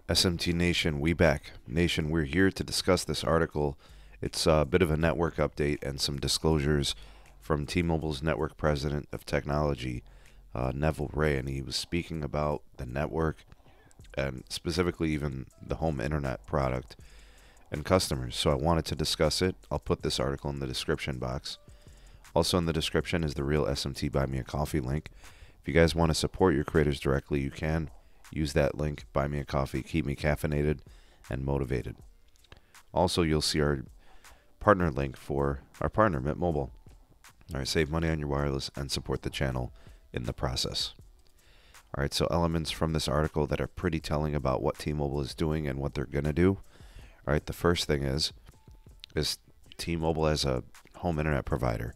SMT Nation, we back. Nation, we're here to discuss this article. It's a bit of a network update and some disclosures from T-Mobile's network president of technology, Neville Ray, and he was speaking about the network and specifically even the home internet product and customers. So I wanted to discuss it. I'll put this article in the description box. Also in the description is the real SMT Buy Me a Coffee link. If you guys want to support your creators directly, you can. Use that link, buy me a coffee, keep me caffeinated and motivated. Also, you'll see our partner link for our partner, Mint Mobile. All right, save money on your wireless and support the channel in the process. All right, so elements from this article that are pretty telling about what T-Mobile is doing and what they're going to do. All right, the first thing is T-Mobile as a home internet provider.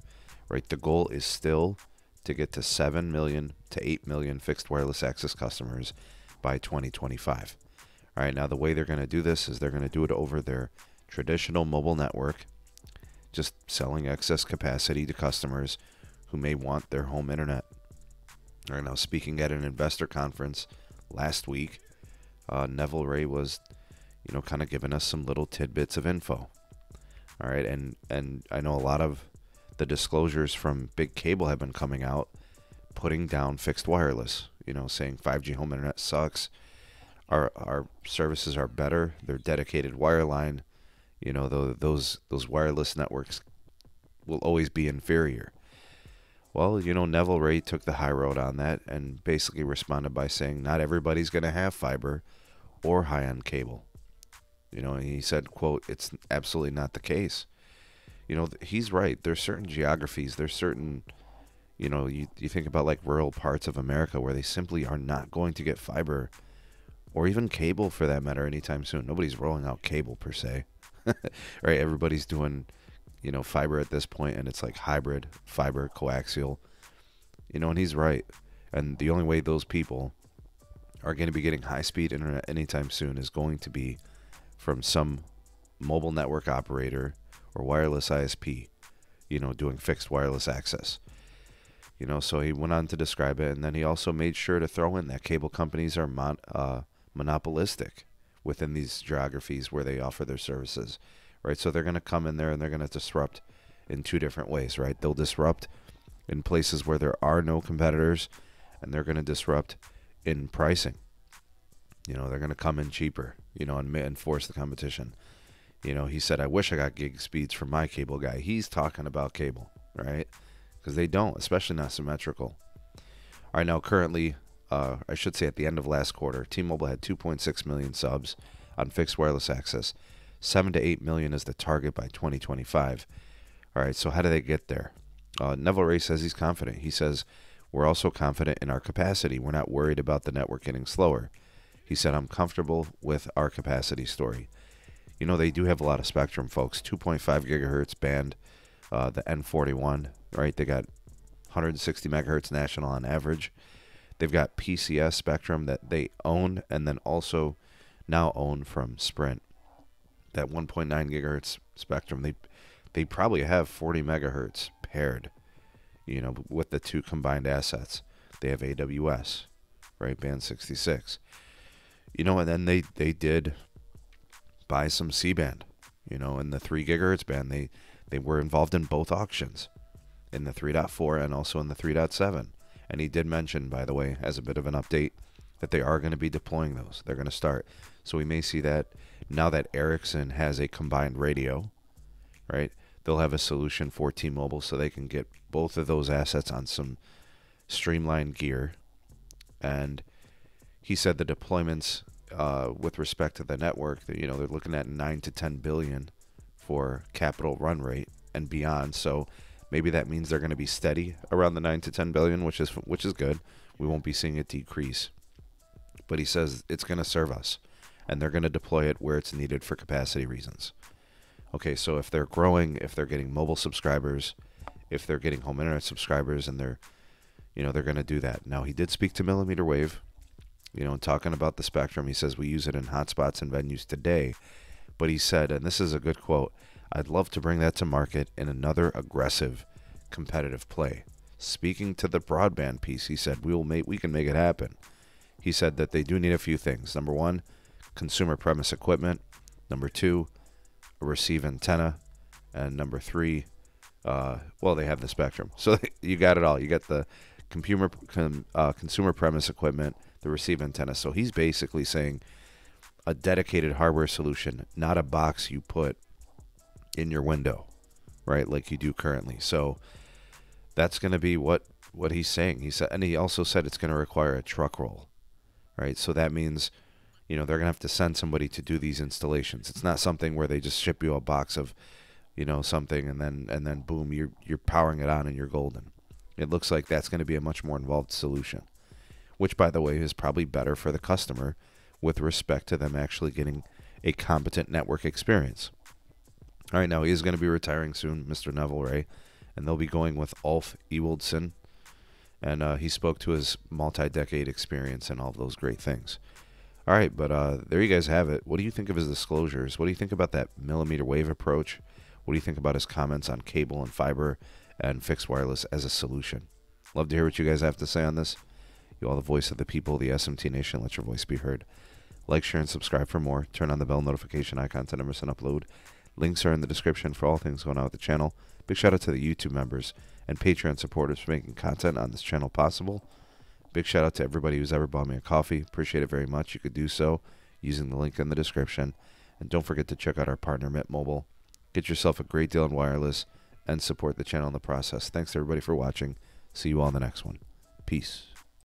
Right, the goal is still to get to 7 million to 8 million fixed wireless access customers by 2025. All right, now the way they're going to do this is they're going to do it over their traditional mobile network, just selling excess capacity to customers who may want their home internet. All right, now speaking at an investor conference last week, Neville Ray was, kind of giving us some little tidbits of info. All right, and I know a lot of the disclosures from big cable have been coming out, putting down fixed wireless, saying 5G home internet sucks. Our services are better. They're dedicated wireline. Those wireless networks will always be inferior. Well, Neville Ray took the high road on that and basically responded by saying not everybody's going to have fiber or high-end cable. And he said, quote, "It's absolutely not the case." He's right. There's certain geographies, there's certain, you think about like rural parts of America where they simply are not going to get fiber or even cable for that matter anytime soon. Nobody's rolling out cable per se. Right? Everybody's doing, fiber at this point, and it's like hybrid, fiber, coaxial. And he's right. And the only way those people are going to be getting high-speed internet anytime soon is going to be from some mobile network operator or wireless ISP, doing fixed wireless access. So he went on to describe it, and then he also made sure to throw in that cable companies are monopolistic within these geographies where they offer their services, right? So they're going to come in there and they're going to disrupt in two different ways, right? They'll disrupt in places where there are no competitors, and they're going to disrupt in pricing. They're going to come in cheaper, and force the competition. He said, "I wish I got gig speeds from my cable guy." He's talking about cable, right? Because they don't, especially not symmetrical. All right, now currently, I should say at the end of last quarter, T-Mobile had 2.6 million subs on fixed wireless access. 7 to 8 million is the target by 2025. All right, so how do they get there? Neville Ray says he's confident. He says, "We're also confident in our capacity. We're not worried about the network getting slower." He said, "I'm comfortable with our capacity story." They do have a lot of spectrum, folks. 2.5 gigahertz band, the N41, right? They got 160 megahertz national on average. They've got PCS spectrum that they own and then also now own from Sprint. That 1.9 gigahertz spectrum, they probably have 40 megahertz paired, with the two combined assets. They have AWS, right? Band 66. And then they did buy some C-band, in the 3 gigahertz band. They were involved in both auctions, in the 3.4 and also in the 3.7. And he did mention, by the way, as a bit of an update, that they are going to be deploying those. They're going to start. So we may see that now that Ericsson has a combined radio, right? They'll have a solution for T-Mobile so they can get both of those assets on some streamlined gear. And he said the deployments with respect to the network, they're looking at 9 to 10 billion for capital run rate and beyond. So maybe that means they're going to be steady around the 9 to 10 billion, which is good. We won't be seeing it decrease. But he says it's going to serve us, and they're going to deploy it where it's needed for capacity reasons. Okay, so if they're growing, if they're getting mobile subscribers, if they're getting home internet subscribers, and they're going to do that. Now, he did speak to millimeter wave, talking about the spectrum. He says we use it in hotspots and venues today. But he said, and this is a good quote, "I'd love to bring that to market in another aggressive, competitive play." Speaking to the broadband piece, he said, we can make it happen. He said that they do need a few things. Number one, consumer premise equipment. Number 2, a receive antenna. And number 3, well, they have the spectrum. So you got it all. You got the consumer premise equipment, the receive antenna. So he's basically saying a dedicated hardware solution, not a box you put in your window, right, like you do currently. So that's going to be what he's saying. He said, and he also said it's going to require a truck roll, right? So that means, they're going to have to send somebody to do these installations. It's not something where they just ship you a box of, something and then boom, you're powering it on and you're golden. It looks like that's going to be a much more involved solution, which, by the way, is probably better for the customer with respect to them actually getting a competent network experience. All right, now he is going to be retiring soon, Mr. Neville Ray, and they'll be going with Ulf Ewaldson, and he spoke to his multi-decade experience and all of those great things. All right, but there you guys have it. What do you think of his disclosures? What do you think about that millimeter wave approach? What do you think about his comments on cable and fiber and fixed wireless as a solution? Love to hear what you guys have to say on this. You all the voice of the people, the SMT Nation. Let your voice be heard. Like, share, and subscribe for more. Turn on the bell notification icon to never miss an upload. Links are in the description for all things going on with the channel. Big shout out to the YouTube members and Patreon supporters for making content on this channel possible. Big shout out to everybody who's ever bought me a coffee. Appreciate it very much. You could do so using the link in the description. And don't forget to check out our partner, Mint Mobile. Get yourself a great deal on wireless and support the channel in the process. Thanks to everybody for watching. See you all in the next one. Peace.